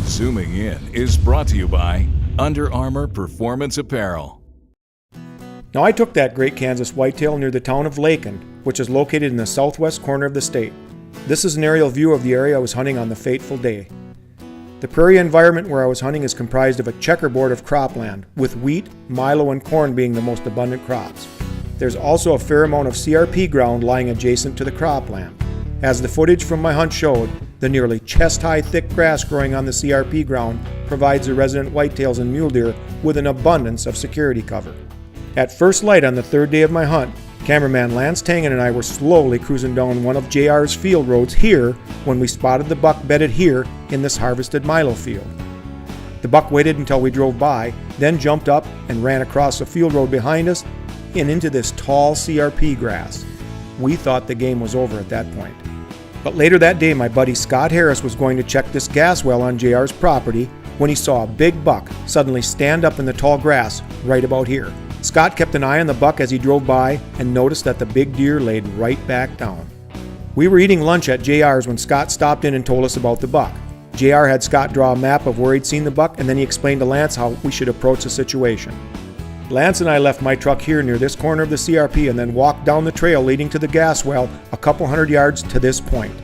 Zooming In is brought to you by Under Armour Performance Apparel. Now, I took that great Kansas whitetail near the town of Lakin, which is located in the southwest corner of the state. This is an aerial view of the area I was hunting on the fateful day. The prairie environment where I was hunting is comprised of a checkerboard of cropland, with wheat, milo, and corn being the most abundant crops. There's also a fair amount of CRP ground lying adjacent to the cropland. As the footage from my hunt showed, the nearly chest-high thick grass growing on the CRP ground provides the resident whitetails and mule deer with an abundance of security cover. At first light on the third day of my hunt, cameraman Lance Tangen and I were slowly cruising down one of JR's field roads here when we spotted the buck bedded here in this harvested milo field. The buck waited until we drove by, then jumped up and ran across the field road behind us and into this tall CRP grass. We thought the game was over at that point. But later that day, my buddy Scott Harris was going to check this gas well on JR's property when he saw a big buck suddenly stand up in the tall grass right about here. Scott kept an eye on the buck as he drove by and noticed that the big deer laid right back down. We were eating lunch at JR's when Scott stopped in and told us about the buck. JR had Scott draw a map of where he'd seen the buck, and then he explained to Lance how we should approach the situation. Lance and I left my truck here near this corner of the CRP and then walked down the trail leading to the gas well a couple hundred yards to this point.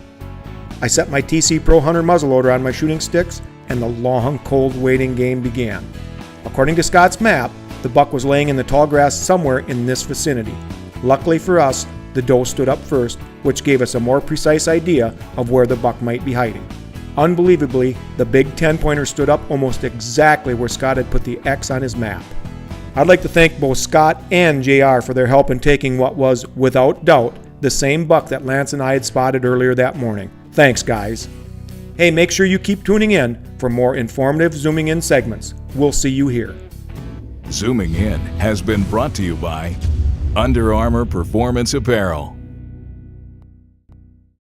I set my TC Pro Hunter muzzleloader on my shooting sticks and the long, cold waiting game began. According to Scott's map, the buck was laying in the tall grass somewhere in this vicinity. Luckily for us, the doe stood up first, which gave us a more precise idea of where the buck might be hiding. Unbelievably, the big 10-pointer stood up almost exactly where Scott had put the X on his map. I'd like to thank both Scott and JR for their help in taking what was, without doubt, the same buck that Lance and I had spotted earlier that morning. Thanks, guys. Hey, make sure you keep tuning in for more informative Zooming In segments. We'll see you here. Zooming In has been brought to you by Under Armour Performance Apparel.